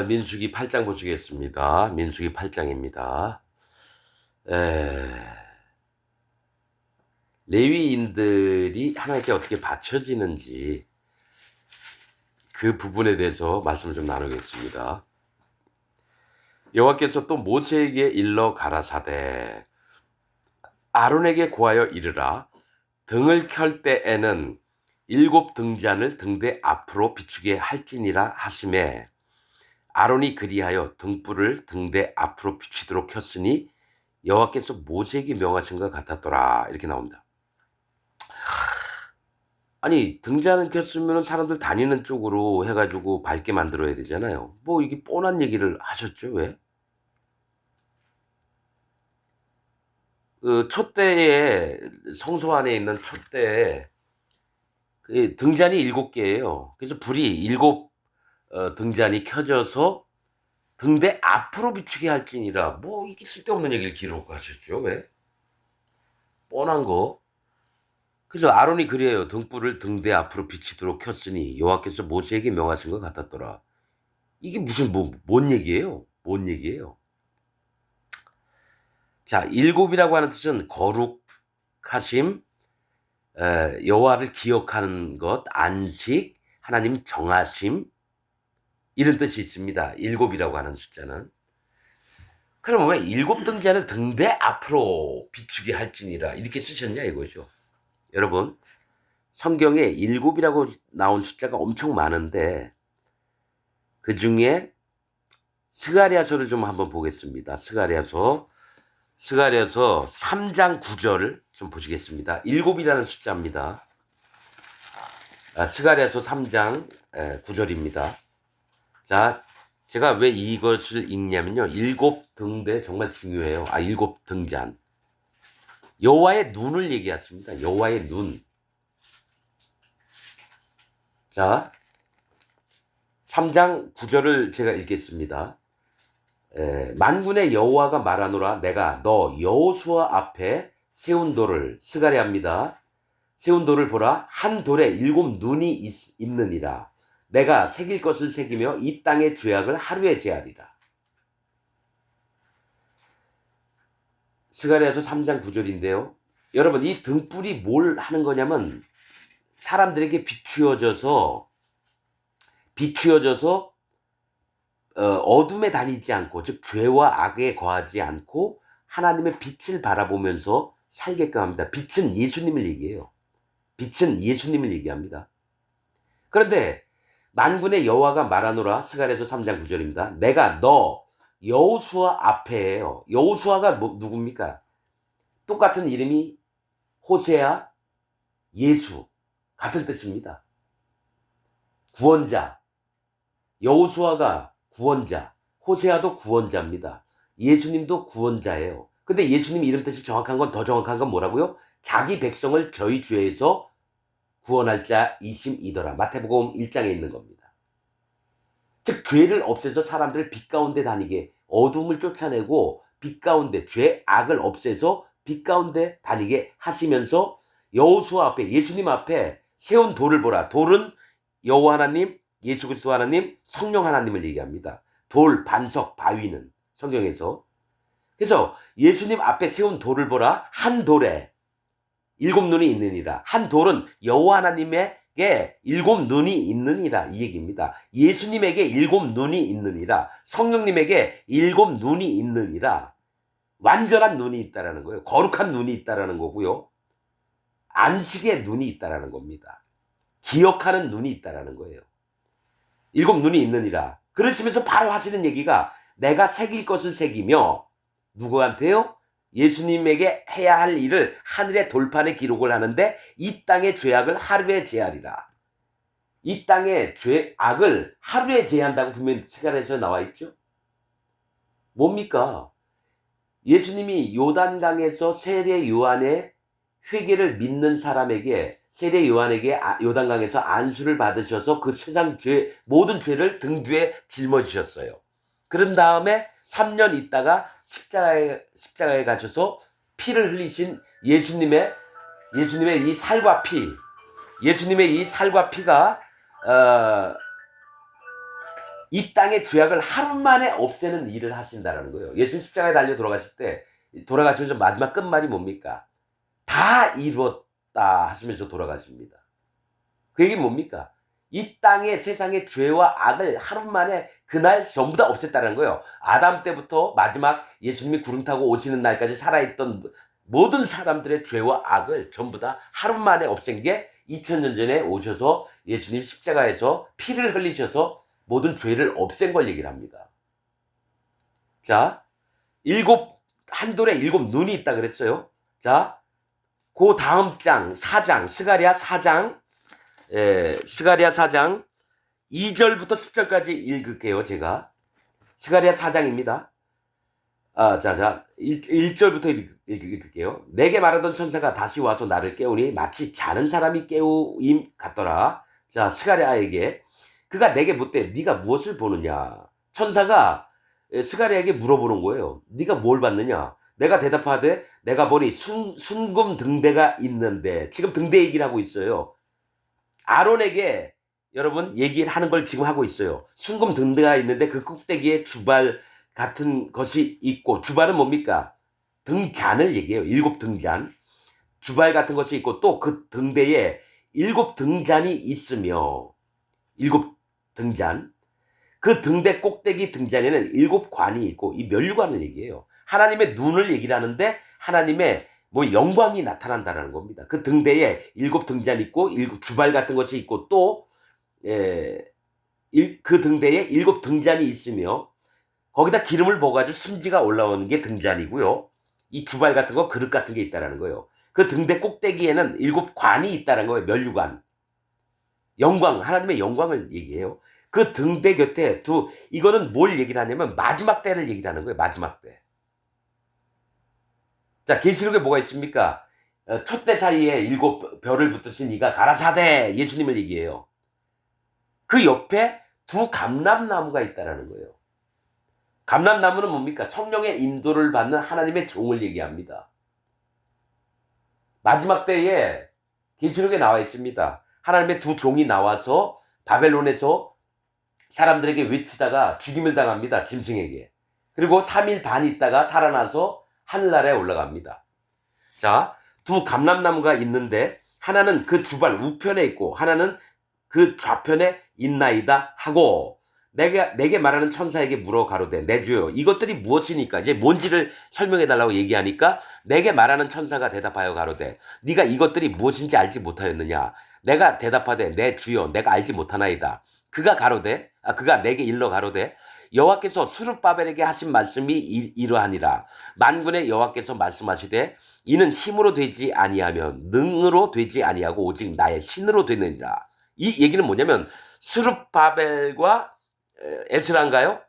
민수기 8장 보시겠습니다. 민수기 8장입니다. 레위인들이 하나님께 어떻게 바쳐지는지 그 부분에 대해서 말씀을 좀 나누겠습니다. 여호와께서 또 모세에게 일러 가라사대 아론에게 고하여 이르라 등을 켤 때에는 7 등잔을 등대 앞으로 비추게 할지니라 하시매 아론이 그리하여 등불을 등대 앞으로 비추도록 켰으니 여호와께서 모세에게 명하신 것 같았더라. 이렇게 나옵니다. 아니 등잔을 켰으면 사람들 다니는 쪽으로 해가지고 밝게 만들어야 되잖아요. 뭐 이게 뻔한 얘기를 하셨죠. 왜? 그 촛대에 성소 안에 있는 촛대에 그 등잔이 7개예요. 그래서 불이 7 등잔이 켜져서 등대 앞으로 비추게 할지니라. 뭐 이게 쓸데없는 얘기를 기록하셨죠. 왜? 뻔한 거. 그래서 아론이 그래요. 등불을 등대 앞으로 비치도록 켰으니 여호와께서 모세에게 명하신 것 같았더라. 이게 무슨 뭔 얘기예요? 뭔 얘기예요? 자, 7이라고 하는 뜻은 거룩하심, 여호와를 기억하는 것, 안식, 하나님 정하심 이런 뜻이 있습니다. 7이라고 하는 숫자는. 그러면 왜 7 등잔을 등대 앞으로 비추게 할지니라 이렇게 쓰셨냐 이거죠. 여러분 성경에 7이라고 나온 숫자가 엄청 많은데 그 중에 스가랴서를 좀 한번 보겠습니다. 스가랴서 3장 9절을 좀 보시겠습니다. 7이라는 숫자입니다. 스가랴서 3장 9절입니다. 자, 제가 왜 이것을 읽냐면요. 7 등대 정말 중요해요. 7 등잔. 여호와의 눈을 얘기했습니다. 여호와의 눈. 자, 3장 9절을 제가 읽겠습니다. 만군의 여호와가 말하노라 내가 너 여호수아 앞에 세운 돌을 스가랴입니다. 세운 돌을 보라 한 돌에 7 눈이 있느니라. 내가 새길 것을 새기며 이 땅의 죄악을 하루에 제하리라. 스가랴서 3장 9절인데요. 여러분 이 등불이 뭘 하는 거냐면 사람들에게 비추어져서 어둠에 다니지 않고 즉 죄와 악에 거하지 않고 하나님의 빛을 바라보면서 살게끔 합니다. 빛은 예수님을 얘기해요. 빛은 예수님을 얘기합니다. 그런데 만군의 여호와가 말하노라 스가랴서 3장 9절입니다. 내가 너 여호수아 앞에요. 여호수아가 누굽니까? 똑같은 이름이 호세아, 예수 같은 뜻입니다. 구원자. 여호수아가 구원자, 호세아도 구원자입니다. 예수님도 구원자예요. 근데 예수님 이름 뜻이 정확한 건 더 정확한 건 뭐라고요? 자기 백성을 저희 죄에서 구원할 자이심이더라. 마태복음 1장에 있는 겁니다. 즉 죄를 없애서 사람들을 빛 가운데 다니게 어둠을 쫓아내고 빛 가운데 죄 악을 없애서 빛 가운데 다니게 하시면서 여호수아 앞에 예수님 앞에 세운 돌을 보라. 돌은 여호와 하나님, 예수 그리스도 하나님, 성령 하나님을 얘기합니다. 돌, 반석, 바위는 성경에서. 그래서 예수님 앞에 세운 돌을 보라. 한 돌에 7 눈이 있느니라. 한 돌은 여호와 하나님에게 7 눈이 있느니라 이 얘기입니다. 예수님에게 7 눈이 있느니라. 성령님에게 7 눈이 있느니라. 완전한 눈이 있다라는 거예요. 거룩한 눈이 있다라는 거고요. 안식의 눈이 있다라는 겁니다. 기억하는 눈이 있다라는 거예요. 7 눈이 있느니라. 그러시면서 바로 하시는 얘기가 내가 새길 것을 새기며 누구한테요? 예수님에게 해야 할 일을 하늘의 돌판에 기록을 하는데 이 땅의 죄악을 하루에 제하리라. 이 땅의 죄악을 하루에 제한다고 분명히 스가랴서에 나와 있죠. 뭡니까? 예수님이 요단강에서 세례 요한의 회개를 믿는 사람에게 세례 요한에게 요단강에서 안수를 받으셔서 그 세상 죄 모든 죄를 등 뒤에 짊어지셨어요. 그런 다음에 3년 있다가 십자가에 가셔서 피를 흘리신 예수님의 이 살과 피, 예수님의 이 살과 피가 이 땅의 죄악을 하루 만에 없애는 일을 하신다라는 거예요. 예수님 십자가에 달려 돌아가실 때 돌아가시면서 마지막 끝말이 뭡니까? 다 이루었다 하시면서 돌아가십니다. 그 얘기는 뭡니까? 이 땅의 세상의 죄와 악을 하루 만에 그날 전부 다 없앴다는 거예요. 아담 때부터 마지막 예수님이 구름 타고 오시는 날까지 살아있던 모든 사람들의 죄와 악을 전부 다 하루 만에 없앤 게 2000년 전에 오셔서 예수님 십자가에서 피를 흘리셔서 모든 죄를 없앤 걸 얘기를 합니다. 자, 한 돌에 7 눈이 있다 그랬어요. 자, 그 다음 장 4장 스가랴 4장 스가랴 4장 2절부터 10절까지 읽을게요. 제가 스가랴 4장입니다. 자 1절부터 읽을게요. 내게 말하던 천사가 다시 와서 나를 깨우니 마치 자는 사람이 깨우임 같더라. 자, 스가랴에게 그가 내게 묻되 네가 무엇을 보느냐. 천사가 스가랴에게 물어보는 거예요. 네가 뭘 봤느냐. 내가 대답하되 내가 보니 순금 등대가 있는데, 지금 등대 얘기를 하고 있어요. 아론에게 여러분 얘기를 하는 걸 지금 하고 있어요. 순금 등대가 있는데 그 꼭대기에 주발 같은 것이 있고, 주발은 뭡니까? 등잔을 얘기해요. 7 등잔. 주발 같은 것이 있고 또 그 등대에 7 등잔이 있으며, 7 등잔. 그 등대 꼭대기 등잔에는 7 관이 있고, 이 면류관을 얘기해요. 하나님의 눈을 얘기를 하는데 하나님의 뭐 영광이 나타난다는 겁니다. 그 등대에 7 등잔 있고 주발 같은 것이 있고 또 그 등대에 7 등잔이 있으며 거기다 기름을 부어가지고 심지가 올라오는 게 등잔이고요. 이 주발 같은 거 그릇 같은 게 있다라는 거예요. 그 등대 꼭대기에는 7 관이 있다는 거예요. 면류관. 영광, 하나님의 영광을 얘기해요. 그 등대 곁에 이거는 뭘 얘기를 하냐면 마지막 때를 얘기를 하는 거예요. 마지막 때. 자, 계시록에 뭐가 있습니까? 촛대 사이에 7 별을 붙으신 이가 가라사대, 예수님을 얘기해요. 그 옆에 2 감람나무가 있다라는 거예요. 감람나무는 뭡니까? 성령의 인도를 받는 하나님의 종을 얘기합니다. 마지막 때에 계시록에 나와 있습니다. 하나님의 2 종이 나와서 바벨론에서 사람들에게 외치다가 죽임을 당합니다. 짐승에게. 그리고 3일 반 있다가 살아나서 하늘나라에 올라갑니다. 자, 2 감람나무가 있는데 하나는 그 주발 우편에 있고 하나는 그 좌편에 있나이다 하고, 내게 말하는 천사에게 물어 가로되 내 주여 이것들이 무엇이니까, 이제 뭔지를 설명해 달라고 얘기하니까 내게 말하는 천사가 대답하여 가로되 네가 이것들이 무엇인지 알지 못하였느냐. 내가 대답하되 내 주여 내가 알지 못하나이다. 그가 내게 일러 가로되 여호와께서 스룹바벨에게 하신 말씀이 이러하니라. 만군의 여호와께서 말씀하시되 이는 힘으로 되지 아니하며 능으로 되지 아니하고 오직 나의 신으로 되느니라. 이 얘기는 뭐냐면 스룹바벨과 에스라인가요?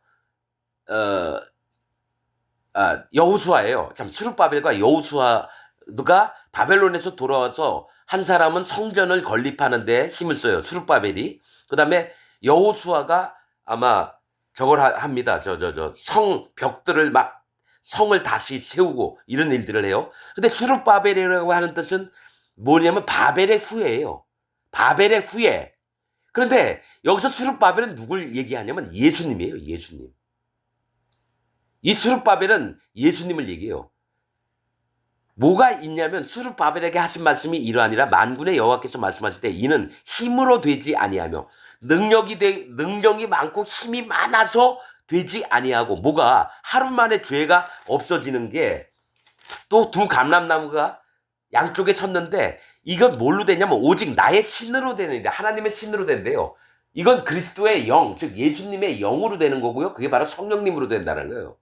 여호수아예요. 참, 스룹바벨과 여호수아가 바벨론에서 돌아와서 한 사람은 성전을 건립하는 데 힘을 써요. 스룹바벨이. 그다음에 여호수아가 아마 저걸 합니다. 벽들을 막 성을 다시 세우고 이런 일들을 해요. 근데 스룹바벨이라고 하는 뜻은 뭐냐면 바벨의 후예예요. 바벨의 후예. 그런데 여기서 스룹바벨은 누굴 얘기하냐면 예수님이에요. 예수님. 이 스룹바벨은 예수님을 얘기해요. 뭐가 있냐면 스룹바벨에게 하신 말씀이 이러하니라. 만군의 여호와께서 말씀하실 때 이는 힘으로 되지 아니하며 능력이 많고 힘이 많아서 되지 아니하고, 뭐가 하루 만에 죄가 없어지는 게, 또 2 감람나무가 양쪽에 섰는데 이건 뭘로 되냐면 오직 나의 신으로 되느니라. 하나님의 신으로 된대요. 이건 그리스도의 영, 즉 예수님의 영으로 되는 거고요. 그게 바로 성령님으로 된다는 거예요.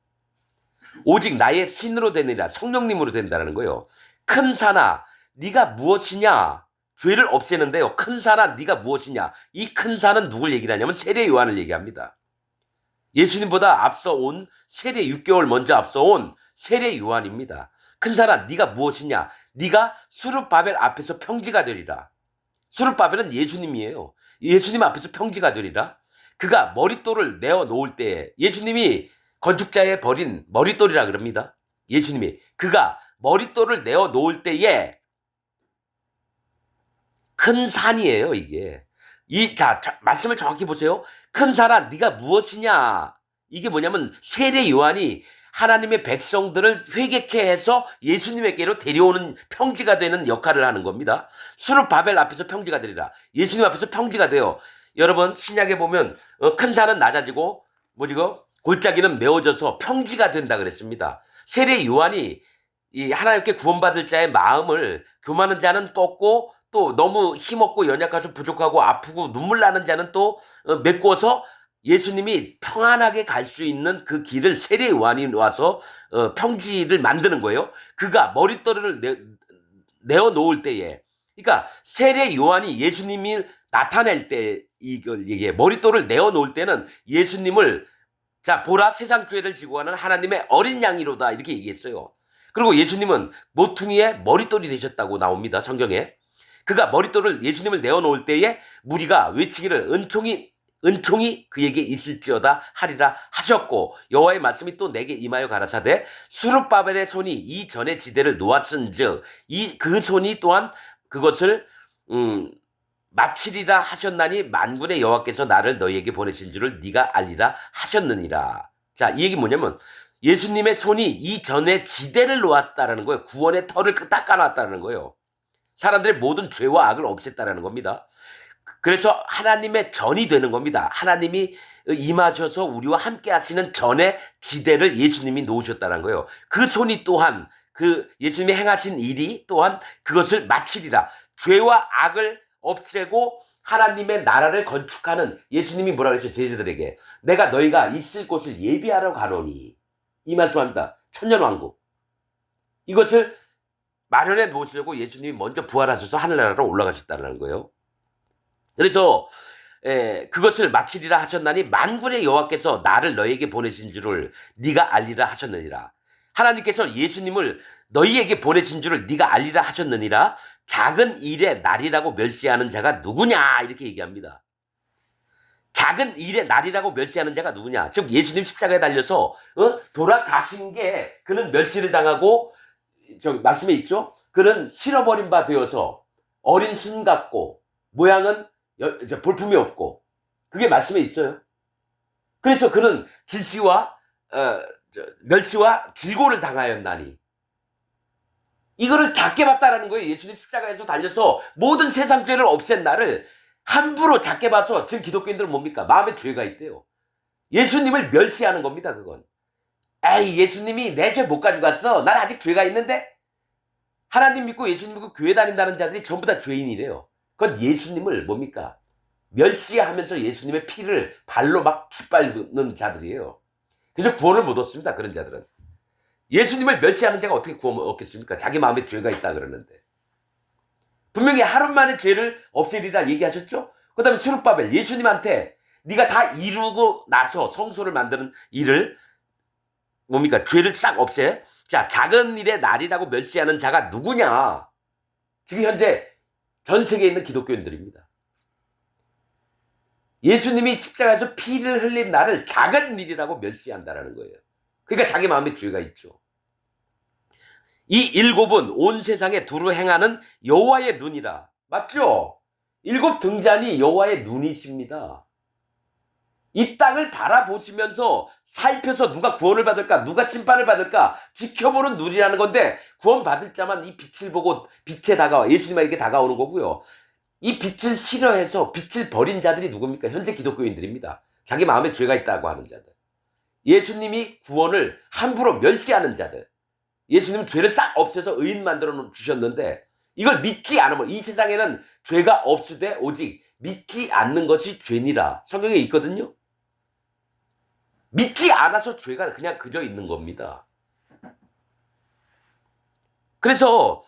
오직 나의 신으로 되느니라. 성령님으로 된다는 거예요. 큰 산아 네가 무엇이냐. 죄를 없애는데요. 큰 산아 네가 무엇이냐. 이 큰 산은 누굴 얘기를 하냐면 세례 요한을 얘기합니다. 예수님보다 앞서 온 세례 6개월 먼저 앞서 온 세례 요한입니다. 큰 산아 네가 무엇이냐. 네가 스룹바벨 앞에서 평지가 되리라. 스룹바벨은 예수님이에요. 예수님 앞에서 평지가 되리라. 그가 머릿돌을 내어 놓을 때에, 예수님이 건축자에 버린 머릿돌이라 그럽니다. 예수님이 그가 머릿돌을 내어 놓을 때에 큰 산이에요. 이게 말씀을 정확히 보세요. 큰 사람 네가 무엇이냐. 이게 뭐냐면 세례 요한이 하나님의 백성들을 회개케 해서 예수님에게로 데려오는 평지가 되는 역할을 하는 겁니다. 수르바벨 앞에서 평지가 되리라. 예수님 앞에서 평지가 돼요. 여러분 신약에 보면 큰 산은 낮아지고 뭐지고 골짜기는 메워져서 평지가 된다 그랬습니다. 세례 요한이 이 하나님께 구원받을 자의 마음을 교만한 자는 꺾고 또 너무 힘없고 연약해서 부족하고 아프고 눈물 나는 자는 또 메꿔서 예수님이 평안하게 갈 수 있는 그 길을 세례 요한이 와서 평지를 만드는 거예요. 그가 머릿돌을 내어 놓을 때에, 그러니까 세례 요한이 예수님이 나타낼 때 이걸 얘기해. 머릿돌을 내어 놓을 때는 예수님을 자 보라 세상 죄를 지고 가는 하나님의 어린 양이로다 이렇게 얘기했어요. 그리고 예수님은 모퉁이에 머릿돌이 되셨다고 나옵니다. 성경에. 그가 머릿돌을 예수님을 내어놓을 때에 무리가 외치기를 은총이 그에게 있을지어다 하리라 하셨고 여호와의 말씀이 또 내게 임하여 가라사대 수르바벨의 손이 이 전에 지대를 놓았은즉 그 손이 또한 그것을 마치리라 하셨나니 만군의 여호와께서 나를 너희에게 보내신 줄을 네가 알리라 하셨느니라. 자, 이 얘기 뭐냐면 예수님의 손이 이 전에 지대를 놓았다라는 거예요. 구원의 털을 닦아놨다는 거예요. 사람들의 모든 죄와 악을 없앴다라는 겁니다. 그래서 하나님의 전이 되는 겁니다. 하나님이 임하셔서 우리와 함께 하시는 전의 지대를 예수님이 놓으셨다는 거예요. 그 손이 또한 그 예수님이 행하신 일이 또한 그것을 마치리라. 죄와 악을 없애고 하나님의 나라를 건축하는 예수님이 뭐라고 했어요? 제자들에게 내가 너희가 있을 곳을 예비하러 가노니 이 말씀합니다. 천년왕국 이것을 마련해 놓으시려고 예수님이 먼저 부활하셔서 하늘나라로 올라가셨다는 거예요. 그래서 그것을 마치리라 하셨나니 만군의 여호와께서 나를 너희에게 보내신 줄을 네가 알리라 하셨느니라. 하나님께서 예수님을 너희에게 보내신 줄을 네가 알리라 하셨느니라. 작은 일의 날이라고 멸시하는 자가 누구냐 이렇게 얘기합니다. 작은 일의 날이라고 멸시하는 자가 누구냐. 즉 예수님 십자가에 달려서 돌아가신 게 그는 멸시를 당하고 말씀에 있죠. 그는 실어버린 바 되어서 어린 순 같고 모양은 볼품이 없고 그게 말씀에 있어요. 그래서 그는 질시와 멸시와 질고를 당하였나니 이거를 작게 봤다라는 거예요. 예수님 십자가에서 달려서 모든 세상 죄를 없앤 나를 함부로 작게 봐서 지금 기독교인들은 뭡니까? 마음에 죄가 있대요. 예수님을 멸시하는 겁니다. 그건. 에이 예수님이 내 죄 못 가져갔어. 난 아직 죄가 있는데. 하나님 믿고 예수님 믿고 교회 다닌다는 자들이 전부 다 죄인이래요. 그건 예수님을 뭡니까? 멸시하면서 예수님의 피를 발로 막 짓밟는 자들이에요. 그래서 구원을 못 얻습니다. 그런 자들은. 예수님을 멸시하는 자가 어떻게 구원을 얻겠습니까? 자기 마음에 죄가 있다 그러는데. 분명히 하루 만에 죄를 없애리라 얘기하셨죠? 그 다음에 수르바벨 예수님한테 네가 다 이루고 나서 성소를 만드는 일을 뭡니까? 죄를 싹 없애. 자, 작은 일의 날이라고 멸시하는 자가 누구냐? 지금 현재 전 세계에 있는 기독교인들입니다. 예수님이 십자가에서 피를 흘린 날을 작은 일이라고 멸시한다라는 거예요. 그러니까 자기 마음에 죄가 있죠. 이 일곱은 온 세상에 두루 행하는 여호와의 눈이라. 맞죠? 일곱 등잔이 여호와의 눈이십니다. 이 땅을 바라보시면서 살펴서 누가 구원을 받을까 누가 심판을 받을까 지켜보는 눈이라는 건데 구원받을 자만 이 빛을 보고 빛에 다가와 예수님에게 다가오는 거고요. 이 빛을 싫어해서 빛을 버린 자들이 누굽니까? 현재 기독교인들입니다. 자기 마음에 죄가 있다고 하는 자들. 예수님이 구원을 함부로 멸시하는 자들. 예수님은 죄를 싹 없애서 의인 만들어 주셨는데 이걸 믿지 않으면 이 세상에는 죄가 없으되 오직 믿지 않는 것이 죄니라. 성경에 있거든요. 믿지 않아서 죄가 그냥 그저 있는 겁니다. 그래서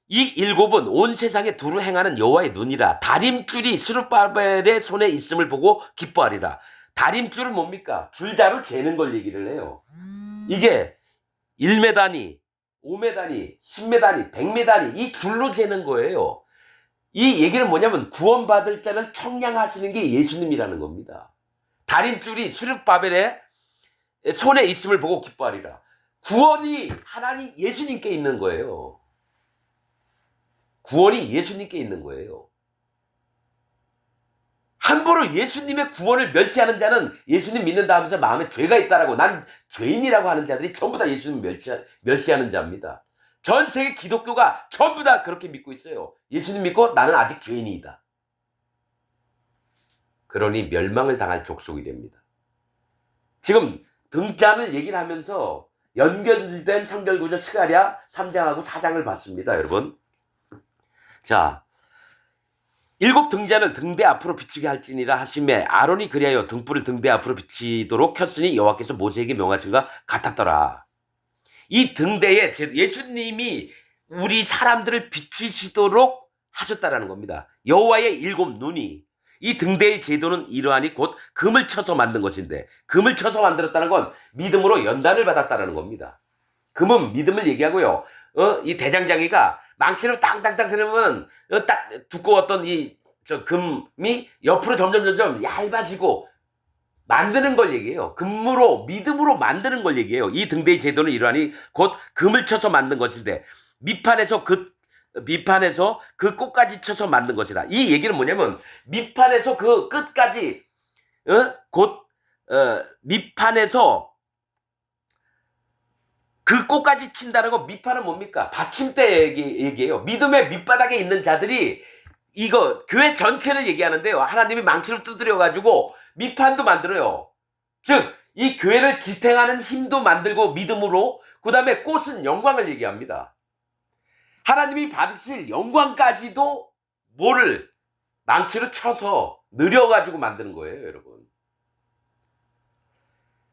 이 일곱은 온 세상에 두루 행하는 여호와의 눈이라. 다림줄이 스룹바벨의 손에 있음을 보고 기뻐하리라. 다림줄은 뭡니까? 줄자로 재는 걸 얘기를 해요. 이게 1m니 5m니 10m니 100m니 이 줄로 재는 거예요. 이 얘기는 뭐냐면 구원받을 자를 청량하시는 게 예수님이라는 겁니다. 다림줄이 스룹바벨의 손에 있음을 보고 기뻐하리라. 구원이 하나님 예수님께 있는 거예요. 구원이 예수님께 있는 거예요. 함부로 예수님의 구원을 멸시하는 자는 예수님 믿는다 하면서 마음에 죄가 있다라고, 난 죄인이라고 하는 자들이 전부 다 예수님 멸시하는 자입니다. 전 세계 기독교가 전부 다 그렇게 믿고 있어요. 예수님 믿고 나는 아직 죄인이다. 그러니 멸망을 당할 족속이 됩니다. 지금 등잔을 얘기를 하면서 연결된 성결구조 스가랴 3장하고 4장을 봤습니다, 여러분. 자, 7 등잔을 등대 앞으로 비추게 할지니라 하심에 아론이 그리하여 등불을 등대 앞으로 비치도록 켰으니 여호와께서 모세에게 명하신가 같았더라. 이 등대에 예수님이 우리 사람들을 비추시도록 하셨다라는 겁니다. 여호와의 7 눈이, 이 등대의 제도는 이러하니 곧 금을 쳐서 만든 것인데, 금을 쳐서 만들었다는 건 믿음으로 연단을 받았다는 겁니다. 금은 믿음을 얘기하고요. 이 대장장이가 망치로 땅땅땅 세우면 딱 두꺼웠던 저 금이 옆으로 점점 얇아지고 만드는 걸 얘기해요. 금으로, 믿음으로 만드는 걸 얘기해요. 이 등대의 제도는 이러하니 곧 금을 쳐서 만든 것인데 밑판에서 그 꽃까지 쳐서 만든 것이라. 이 얘기는 뭐냐면 밑판에서 그 끝까지 밑판에서 그 꽃까지 친다는 거, 밑판은 뭡니까? 받침대 얘기예요. 믿음의 밑바닥에 있는 자들이 이거 교회 전체를 얘기하는데요. 하나님이 망치로 두드려가지고 밑판도 만들어요. 즉 이 교회를 지탱하는 힘도 만들고 믿음으로, 그 다음에 꽃은 영광을 얘기합니다. 하나님이 받으실 영광까지도 뭐를 망치로 쳐서 느려가지고 만드는 거예요, 여러분.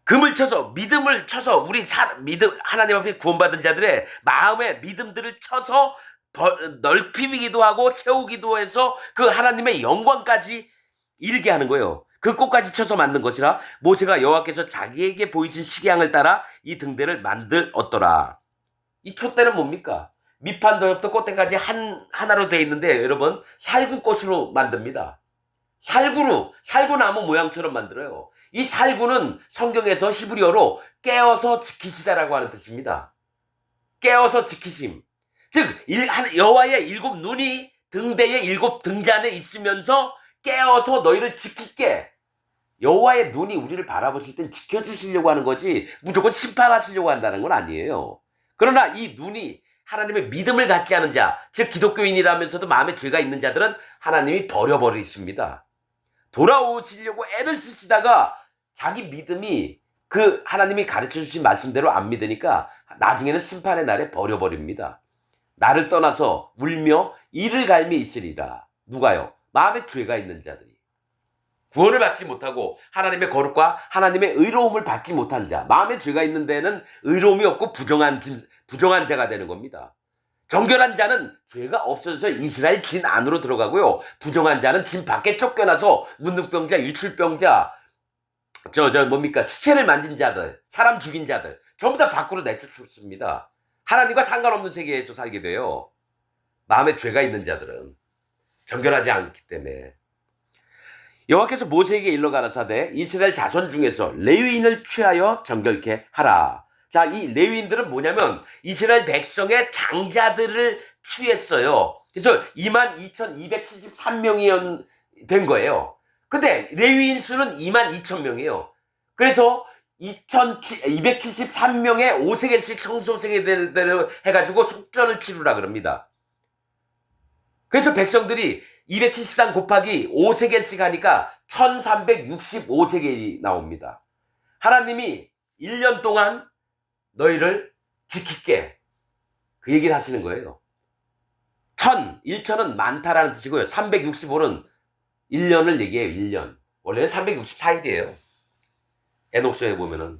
금을 쳐서, 믿음을 쳐서, 우리 믿음, 하나님 앞에 구원받은 자들의 마음의 믿음들을 쳐서 넓히기도 하고 세우기도 해서 그 하나님의 영광까지 이르게 하는 거예요. 그 꽃까지 쳐서 만든 것이라 모세가 여호와께서 자기에게 보이신 식양을 따라 이 등대를 만들었더라. 이 촛대는 뭡니까? 밑판부터 꽃대까지 하나로 되어 있는데 여러분, 살구꽃으로 만듭니다. 살구나무 모양처럼 만들어요. 이 살구는 성경에서 히브리어로 깨어서 지키시다라고 하는 뜻입니다. 깨어서 지키심. 즉 여호와의 7 눈이 등대의 7 등잔에 있으면서 깨어서 너희를 지킬게. 여호와의 눈이 우리를 바라보실 땐 지켜주시려고 하는 거지 무조건 심판하시려고 한다는 건 아니에요. 그러나 이 눈이 하나님의 믿음을 갖지 않은 자, 즉 기독교인이라면서도 마음에 죄가 있는 자들은 하나님이 버려버리십니다. 돌아오시려고 애를 쓰시다가 자기 믿음이 그 하나님이 가르쳐 주신 말씀대로 안 믿으니까 나중에는 심판의 날에 버려버립니다. 나를 떠나서 울며 이를 갈미 있으리라. 누가요? 마음에 죄가 있는 자들이. 구원을 받지 못하고 하나님의 거룩과 하나님의 의로움을 받지 못한 자, 마음에 죄가 있는 데는 의로움이 없고 부정한 자가 되는 겁니다. 정결한 자는 죄가 없어져서 이스라엘 진 안으로 들어가고요. 부정한 자는 진 밖에 쫓겨나서 문둥병자, 유출병자, 시체를 만진 자들, 사람 죽인 자들 전부 다 밖으로 내쫓습니다. 하나님과 상관없는 세계에서 살게 돼요. 마음에 죄가 있는 자들은 정결하지 않기 때문에. 여호와께서 모세에게 일러 가라사대 이스라엘 자손 중에서 레위인을 취하여 정결케 하라. 자, 이 레위인들은 뭐냐면 이스라엘 백성의 장자들을 취했어요. 그래서 22,273명이 된 거예요. 근데 레위인 수는 22,000명이에요. 그래서 273명의 5세겔씩 성소생애들을 해가지고 속전을 치르라 그럽니다. 그래서 백성들이 273 곱하기 5세겔씩 하니까 1365세겔이 나옵니다. 하나님이 1년 동안 너희를 지킬게. 그 얘기를 하시는 거예요. 1,000은 많다라는 뜻이고요. 365는 1년을 얘기해요. 1년. 원래는 364일이에요. 에녹서에 보면은.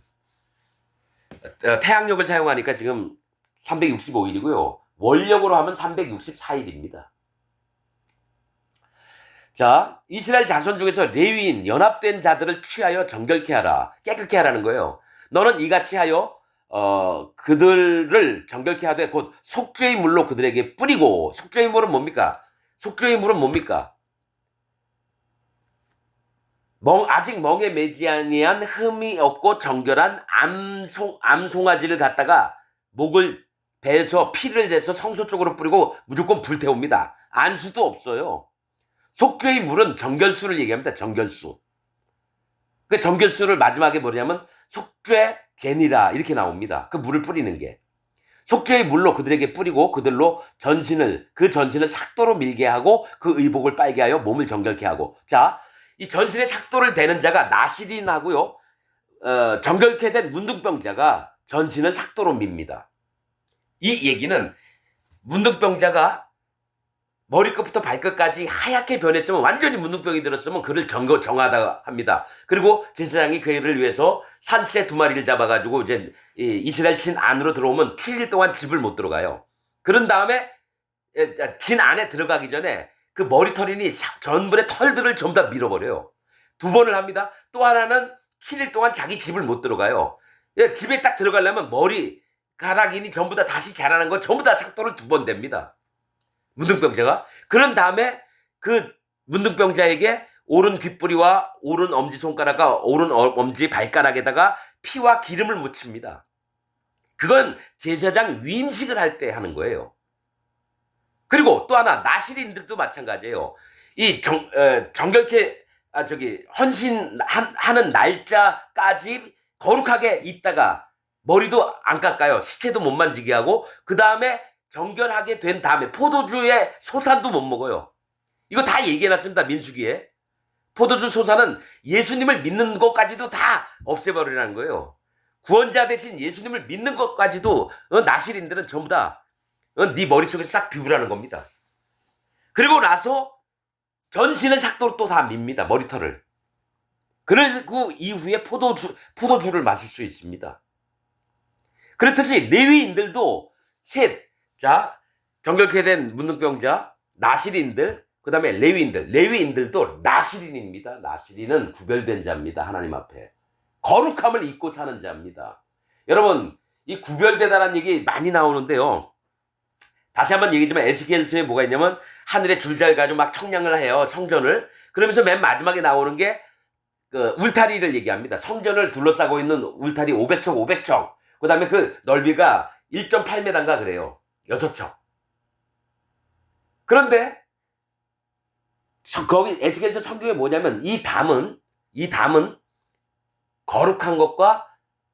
태양력을 사용하니까 지금 365일이고요. 원력으로 하면 364일입니다. 자, 이스라엘 자손 중에서 레위인, 연합된 자들을 취하여 정결케 하라. 깨끗게 하라는 거예요. 너는 이같이 하여 그들을 정결케 하되 곧 속죄의 물로 그들에게 뿌리고. 속죄의 물은 뭡니까? 아직 멍에 매지 아니한 흠이 없고 정결한 암송아지를 갖다가 목을 베서 피를 내서 성소 쪽으로 뿌리고 무조건 불태웁니다. 안수도 없어요. 속죄의 물은 정결수를 얘기합니다. 정결수. 그 정결수를 마지막에 뭐냐면 속죄 제니라 이렇게 나옵니다. 그 물을 뿌리는 게. 속죄의 물로 그들에게 뿌리고 그들로 그 전신을 삭도로 밀게 하고 그 의복을 빨게 하여 몸을 정결케 하고. 자, 이 전신에 삭도를 대는 자가 나시린하고요. 정결케 된 문둥병자가 전신을 삭도로 밉니다. 이 얘기는 문둥병자가 머리끝부터 발끝까지 하얗게 변했으면, 완전히 문둥병이 들었으면 그를 정하다 합니다. 그리고 제사장이 그를 위해서 산새 2마리를 잡아가지고 이제 이스라엘 진 안으로 들어오면 7일 동안 집을 못 들어가요. 그런 다음에 진 안에 들어가기 전에 그 머리털이니 전부의 털들을 전부 다 밀어버려요. 2번을 합니다. 또 하나는 7일 동안 자기 집을 못 들어가요. 집에 딱 들어가려면 머리카락이니 전부 다 다시 자라는 거 전부 다 삭도를 2번 댑니다. 문둥병자가. 그런 다음에 그 문둥병자에게 오른 귓뿌리와 오른 엄지손가락과 오른 엄지 발가락에다가 피와 기름을 묻힙니다. 그건 제사장 위임식을 할 때 하는 거예요. 그리고 또 하나, 나실인들도 마찬가지예요. 이 정결케 헌신하는 날짜까지 거룩하게 있다가 머리도 안 깎아요. 시체도 못 만지게 하고, 그 다음에 정결하게 된 다음에 포도주의 소산도 못 먹어요. 이거 다 얘기해놨습니다. 민수기에. 포도주 소산은 예수님을 믿는 것까지도 다 없애버리라는 거예요. 구원자 대신 예수님을 믿는 것까지도 나실인들은 전부 다 네 머릿속에 싹 비우라는 겁니다. 그리고 나서 전신을 삭도로 또 다 밉니다. 머리털을. 그리고 이후에 포도주를 마실 수 있습니다. 그렇듯이 레위인들도 자, 정결케 된 문둥병자, 나실인들, 그 다음에 레위인들도 나실인입니다. 나실인은 구별된 자입니다. 하나님 앞에. 거룩함을 입고 사는 자입니다. 여러분, 이 구별되다라는 얘기 많이 나오는데요. 다시 한번 얘기지만 에스겔서에 뭐가 있냐면 하늘에 줄잘 가지고 막 청량을 해요. 성전을. 그러면서 맨 마지막에 나오는 게 그 울타리를 얘기합니다. 성전을 둘러싸고 있는 울타리 500척. 그 다음에 그 넓이가 1.8m인가 그래요. 6척. 그런데 거기 에스겔서 성경에 뭐냐면 이 담은 거룩한 것과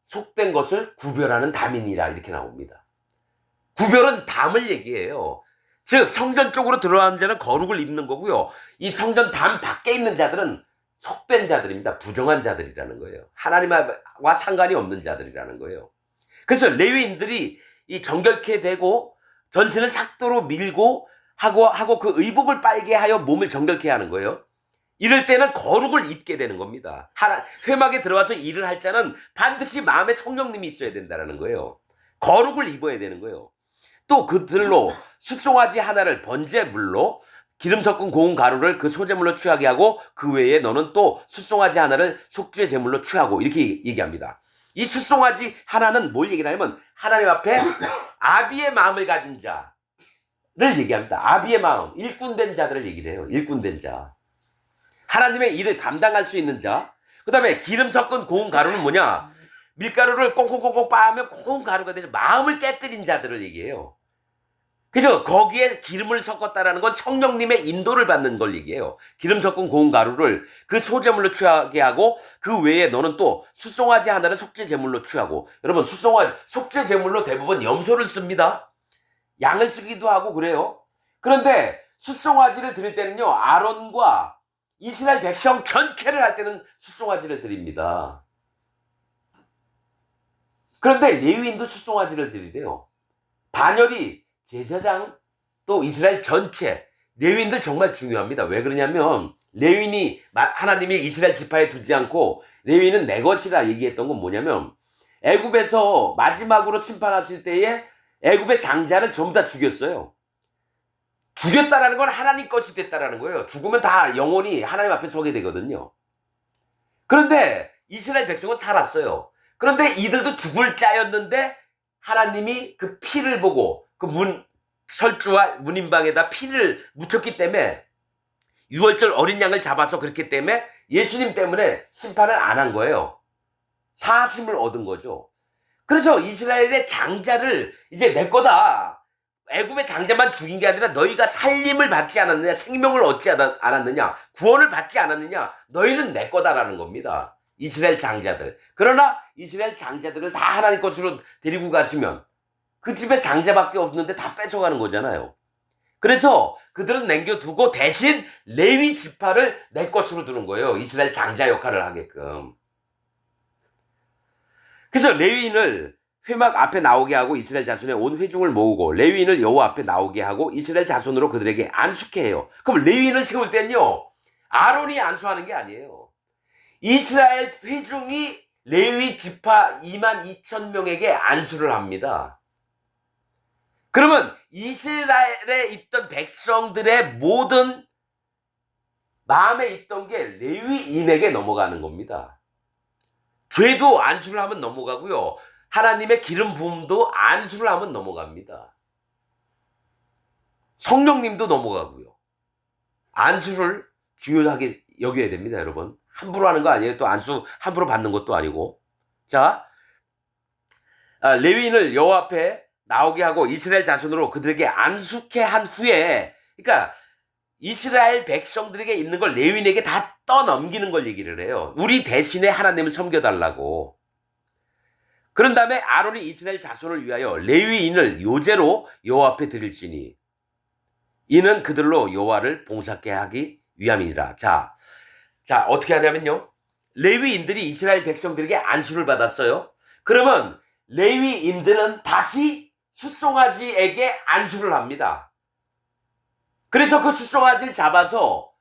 속된 것을 구별하는 담이니라 이렇게 나옵니다. 구별은 담을 얘기해요. 즉 성전 쪽으로 들어가는 자는 거룩을 입는 거고요. 이 성전 담 밖에 있는 자들은 속된 자들입니다. 부정한 자들이라는 거예요. 하나님과 상관이 없는 자들이라는 거예요. 그래서 레위인들이 이 정결케 되고 전신을 삭도로 밀고 하고 그 의복을 빨게 하여 몸을 정결케 하는 거예요. 이럴 때는 거룩을 입게 되는 겁니다. 회막에 들어와서 일을 할 자는 반드시 마음에 성령님이 있어야 된다는 거예요. 거룩을 입어야 되는 거예요. 또 그들로 숫송아지 하나를 번제물로 기름 섞은 고운 가루를 그 소제물로 취하게 하고 그 외에 너는 또 숫송아지 하나를 속죄 제물로 취하고 이렇게 얘기합니다. 이 숫송아지 하나는 뭘 얘기하냐면 하나님 앞에 아비의 마음을 가진 자를 얘기합니다. 아비의 마음, 일꾼된 자들을 얘기를 해요. 일꾼된 자. 하나님의 일을 감당할 수 있는 자. 그 다음에 기름 섞은 고운 가루는 뭐냐? 밀가루를 꽁꽁꽁꽁 빻으면 고운 가루가 되죠. 마음을 깨뜨린 자들을 얘기해요. 그죠? 거기에 기름을 섞었다라는 건 성령님의 인도를 받는 걸 얘기해요. 기름 섞은 고운 가루를 그 소제물로 취하게 하고 그 외에 너는 또 숫송아지 하나를 속죄 제물로 취하고. 여러분, 속죄 제물로 대부분 염소를 씁니다. 양을 쓰기도 하고 그래요. 그런데 숫송아지를 드릴 때는요, 아론과 이스라엘 백성 전체를 할 때는 숫송아지를 드립니다. 그런데 레위인도 숫송아지를 드리래요. 반열이 제사장 또 이스라엘 전체 레위인들 정말 중요합니다. 왜 그러냐면 레위인이 하나님이 이스라엘 지파에 두지 않고 레위인은 내 것이라 얘기했던 건 뭐냐면 애굽에서 마지막으로 심판하실 때에 애굽의 장자를 전부 다 죽였어요. 죽였다라는 건 하나님 것이 됐다라는 거예요. 죽으면 다 영원히 하나님 앞에 서게 되거든요. 그런데 이스라엘 백성은 살았어요. 그런데 이들도 죽을 자였는데 하나님이 그 피를 보고 그 설주와 문인방에다 피를 묻혔기 때문에 유월절 어린 양을 잡아서 그렇기 때문에 예수님 때문에 심판을 안 한 거예요. 사심을 얻은 거죠. 그래서 이스라엘의 장자를 이제 내 거다. 애굽의 장자만 죽인 게 아니라 너희가 살림을 받지 않았느냐, 생명을 얻지 않았느냐, 구원을 받지 않았느냐, 너희는 내 거다라는 겁니다. 이스라엘 장자들. 그러나 이스라엘 장자들을 다 하나님 것으로 데리고 가시면 그 집에 장자밖에 없는데 다 뺏어가는 거잖아요. 그래서 그들은 남겨두고 대신 레위 지파를 내 것으로 두는 거예요. 이스라엘 장자 역할을 하게끔. 그래서 레위인을 회막 앞에 나오게 하고 이스라엘 자손의 온 회중을 모으고 레위인을 여호와 앞에 나오게 하고 이스라엘 자손으로 그들에게 안수케 해요. 그럼 레위인을 세울 때는요, 아론이 안수하는 게 아니에요. 이스라엘 회중이 레위 지파 22,000명에게 안수를 합니다. 그러면 이스라엘에 있던 백성들의 모든 마음에 있던 게 레위인에게 넘어가는 겁니다. 죄도 안수를 하면 넘어가고요. 하나님의 기름 부음도 안수를 하면 넘어갑니다. 성령님도 넘어가고요. 안수를 중요하게 여겨야 됩니다, 여러분. 함부로 하는 거 아니에요. 또 안수 함부로 받는 것도 아니고. 자, 레위인을 여호와 앞에 나오게 하고 이스라엘 자손으로 그들에게 안수케 한 후에, 그러니까 이스라엘 백성들에게 있는 걸 레위인에게 다 떠넘기는 걸 얘기를 해요. 우리 대신에 하나님을 섬겨달라고. 그런 다음에 아론이 이스라엘 자손을 위하여 레위인을 요제로 여호와 앞에 드릴지니 이는 그들로 여호와를 봉사케 하기 위함이니라. 자, 어떻게 하냐면요, 레위인들이 이스라엘 백성들에게 안수를 받았어요. 그러면 레위인들은 다시 숫송아지에게 안수를 합니다. 그래서 그 숫송아지를 잡아서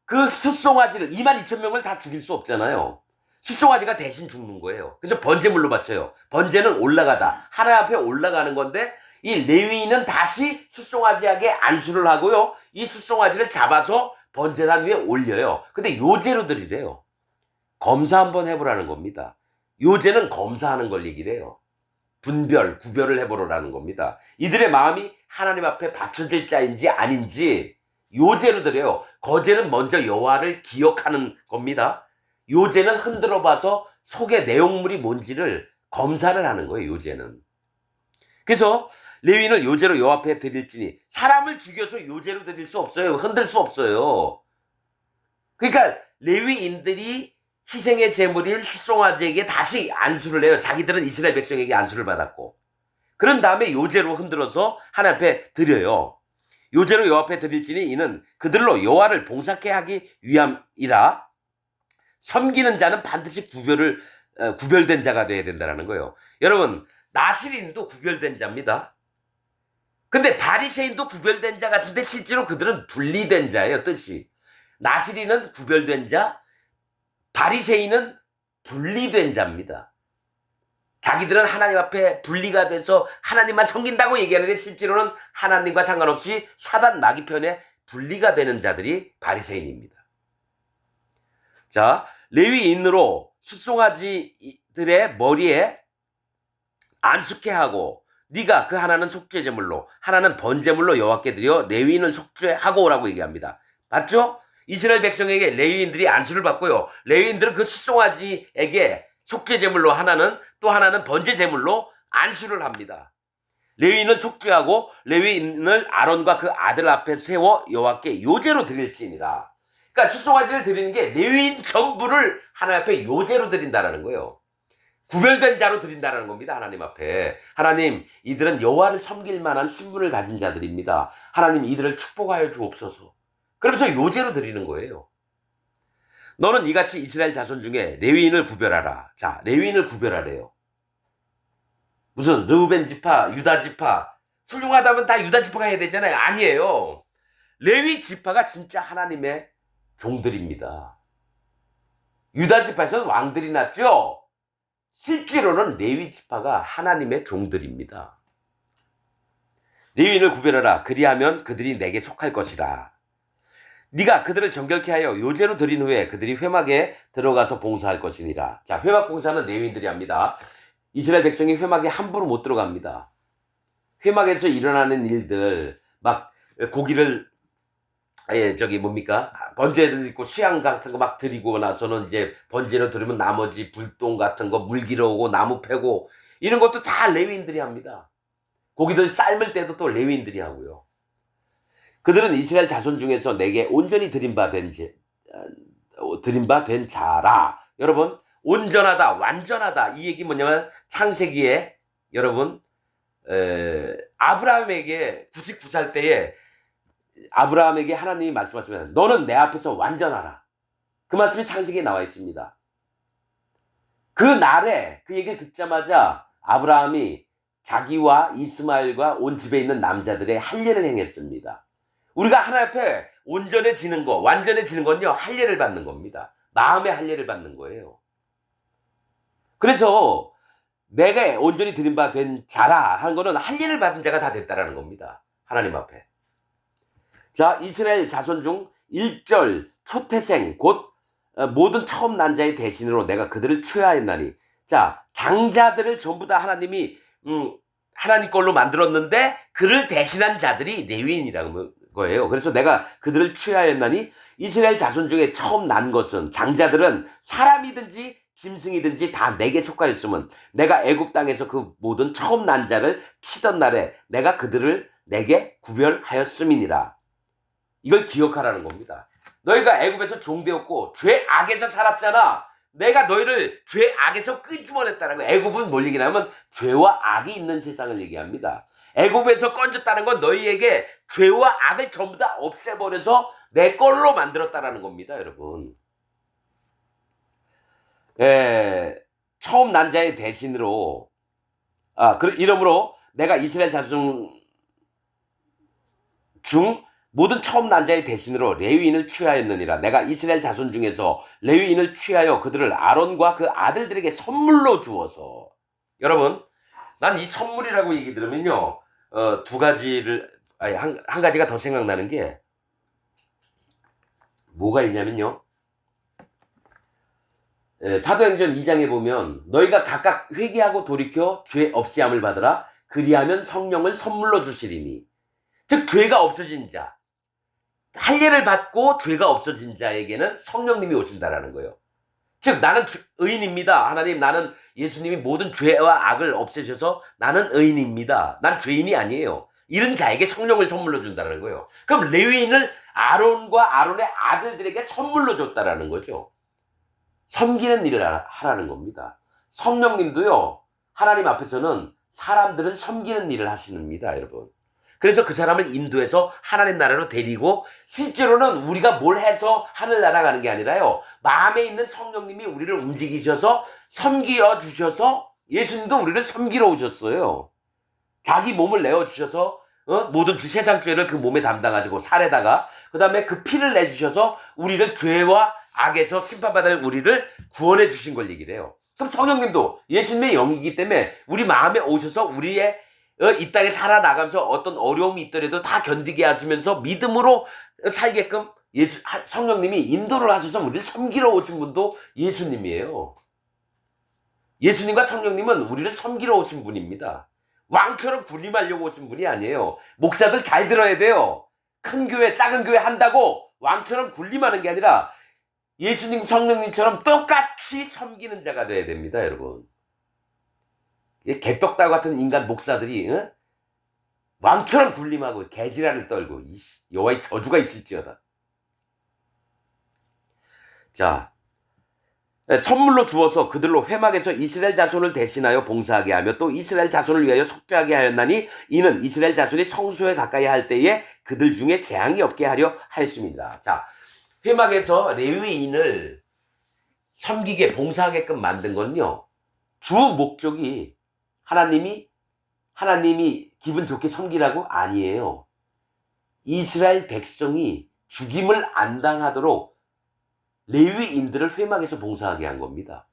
그 숫송아지를 22,000명을 다 죽일 수 없잖아요. 숫송아지가 대신 죽는 거예요. 그래서 번제물로 바쳐요. 번제는 올라가다, 하나님 앞에 올라가는 건데 이 레위인은 다시 숫송아지에게 안수를 하고요, 이 숫송아지를 잡아서 번제단 위에 올려요. 근데 요제로 드리래요. 검사 한번 해보라는 겁니다. 요제는 검사하는 걸 얘기를 해요. 구별을 해보라는 겁니다. 이들의 마음이 하나님 앞에 바쳐질 자인지 아닌지 요제로 드려요. 거제는 먼저 여호와를 기억하는 겁니다. 요제는 흔들어 봐서 속의 내용물이 뭔지를 검사를 하는 거예요, 요제는. 그래서 레위인을 요제로 여호와 앞에 드릴지니, 사람을 죽여서 요제로 드릴 수 없어요. 흔들 수 없어요. 그러니까 레위인들이 희생의 제물인 숫송아지에게 다시 안수를 해요. 자기들은 이스라엘 백성에게 안수를 받았고. 그런 다음에 요제로 흔들어서 하나님 앞에 드려요. 요제로 여호와 앞에 드릴지니 이는 그들로 여호와를 봉사케 하기 위함이라. 섬기는 자는 반드시 구별된 자가 되어야 된다는 거예요. 여러분, 나실인도 구별된 자입니다. 근데 바리새인도 구별된 자 같은데 실제로 그들은 분리된 자예요, 뜻이. 나실인은 구별된 자, 바리새인은 분리된 자입니다. 자기들은 하나님 앞에 분리가 돼서 하나님만 섬긴다고 얘기하는데 실제로는 하나님과 상관없이 사단 마귀 편에 분리가 되는 자들이 바리새인입니다. 자, 레위인으로 숫송아지들의 머리에 안수케 하고, 네가 그 하나는 속죄제물로 하나는 번제물로 여호와께 드려 레위인을 속죄하고 오라고 얘기합니다. 맞죠? 이스라엘 백성에게 레위인들이 안수를 받고요, 레위인들은 그 숫송아지에게 속죄제물로 하나는, 또 하나는 번제제물로 안수를 합니다. 레위인을 속죄하고 레위인을 아론과 그 아들 앞에 세워 여호와께 요제로 드릴지니라. 그러니까 숫송아지를 드리는 게 레위인 전부를 하나님 앞에 요제로 드린다라는 거예요. 구별된 자로 드린다는 겁니다. 하나님 앞에. 하나님, 이들은 여호와를 섬길 만한 신분을 가진 자들입니다. 하나님, 이들을 축복하여 주옵소서. 그러면서 요제로 드리는 거예요. 너는 이같이 이스라엘 자손 중에 레위인을 구별하라. 자, 레위인을 구별하래요. 무슨 르우벤 지파, 유다 지파, 훌륭하다면 다 유다 지파가 해야 되잖아요. 아니에요. 레위 지파가 진짜 하나님의 종들입니다. 유다 지파에서는 왕들이 났죠. 실제로는 레위 지파가 하나님의 종들입니다. 레위인을 구별하라. 그리하면 그들이 내게 속할 것이라. 네가 그들을 정결케 하여 요제로 드린 후에 그들이 회막에 들어가서 봉사할 것이니라. 자, 회막 봉사는 레위인들이 합니다. 이스라엘 백성이 회막에 함부로 못 들어갑니다. 회막에서 일어나는 일들, 막 고기를 번제를 있고 수양 같은 거 막 드리고 나서는 이제 번제로 드리면 나머지 불똥 같은 거 물 길어오고 나무 패고 이런 것도 다 레위인들이 합니다. 고기들 삶을 때도 또 레위인들이 하고요. 그들은 이스라엘 자손 중에서 내게 온전히 드린 바 된 자라. 여러분, 온전하다, 완전하다. 이 얘기 뭐냐면 창세기에 여러분 아브라함에게 99살 때에 아브라함에게 하나님이 말씀하시면 너는 내 앞에서 완전하라. 그 말씀이 창세기에 나와 있습니다. 그 날에 그 얘기를 듣자마자 아브라함이 자기와 이스마엘과 온 집에 있는 남자들의 할례를 행했습니다. 우리가 하나님 앞에 온전해지는 거, 완전해지는 건요, 할례를 받는 겁니다. 마음의 할례를 받는 거예요. 그래서 내가 온전히 드린 바 된 자라 하는 거는 할례를 받은 자가 다 됐다라는 겁니다. 하나님 앞에. 자, 이스라엘 자손 중 1절 초태생 곧 모든 처음 난 자의 대신으로 내가 그들을 취하였나니. 자, 장자들을 전부 다 하나님이 하나님 걸로 만들었는데 그를 대신한 자들이 레위인이라는 거예요. 그래서 내가 그들을 취하였나니 이스라엘 자손 중에 처음 난 것은 장자들은 사람이든지 짐승이든지 다 내게 속하였으면 내가 애굽 땅에서 그 모든 처음 난 자를 치던 날에 내가 그들을 내게 구별하였음이니라. 이걸 기억하라는 겁니다. 너희가 애굽에서 종되었고 죄악에서 살았잖아. 내가 너희를 죄악에서 끄집어냈다는 거야. 애굽은 뭘 얘기하냐면 죄와 악이 있는 세상을 얘기합니다. 애굽에서 건졌다는 건 너희에게 죄와 악을 전부 다 없애버려서 내 걸로 만들었다라는 겁니다, 여러분. 처음 난 자의 대신으로 이러므로 내가 이스라엘 자손 중 모든 처음 난 자의 대신으로 레위인을 취하였느니라. 내가 이스라엘 자손 중에서 레위인을 취하여 그들을 아론과 그 아들들에게 선물로 주어서. 여러분, 난 이 선물이라고 얘기 들으면요, 두 가지를 한 가지가 더 생각나는 게 뭐가 있냐면요, 사도행전 2장에 보면 너희가 각각 회개하고 돌이켜 죄 없이함을 받으라. 그리하면 성령을 선물로 주시리니. 즉 죄가 없어진 자, 할례를 받고 죄가 없어진 자에게는 성령님이 오신다라는 거예요. 즉 나는 의인입니다. 하나님, 나는 예수님이 모든 죄와 악을 없애셔서 나는 의인입니다. 난 죄인이 아니에요. 이런 자에게 성령을 선물로 준다는 거예요. 그럼 레위인을 아론과 아론의 아들들에게 선물로 줬다라는 거죠. 섬기는 일을 하라는 겁니다. 성령님도요, 하나님 앞에서는 사람들은 섬기는 일을 하십니다, 여러분. 그래서 그 사람을 인도해서 하나님 나라로 데리고, 실제로는 우리가 뭘 해서 하늘나라 가는 게 아니라요, 마음에 있는 성령님이 우리를 움직이셔서 섬기어 주셔서, 예수님도 우리를 섬기러 오셨어요. 자기 몸을 내어주셔서 모든 세상 죄를 그 몸에 담당하시고 살에다가 그 다음에 그 피를 내주셔서 우리를 죄와 악에서 심판받을 우리를 구원해 주신 걸 얘기를 해요. 그럼 성령님도 예수님의 영이기 때문에 우리 마음에 오셔서 우리의 이 땅에 살아나가면서 어떤 어려움이 있더라도 다 견디게 하시면서 믿음으로 살게끔 성령님이 인도를 하셔서 우리를 섬기러 오신 분도 예수님이에요. 예수님과 성령님은 우리를 섬기러 오신 분입니다. 왕처럼 군림하려고 오신 분이 아니에요. 목사들 잘 들어야 돼요. 큰 교회, 작은 교회 한다고 왕처럼 군림하는 게 아니라 예수님, 성령님처럼 똑같이 섬기는 자가 돼야 됩니다, 여러분. 개떡다구 같은 인간 목사들이 왕처럼 군림하고 개지랄을 떨고 여호와의 저주가 있을지어다. 자, 선물로 주어서 그들로 회막에서 이스라엘 자손을 대신하여 봉사하게 하며 또 이스라엘 자손을 위하여 속죄하게 하였나니 이는 이스라엘 자손이 성소에 가까이 할 때에 그들 중에 재앙이 없게 하려 하였습니다. 자, 회막에서 레위인을 섬기게 봉사하게끔 만든 건요, 주 목적이 하나님이 기분 좋게 섬기라고 아니에요. 이스라엘 백성이 죽임을 안 당하도록 레위인들을 회막에서 봉사하게 한 겁니다.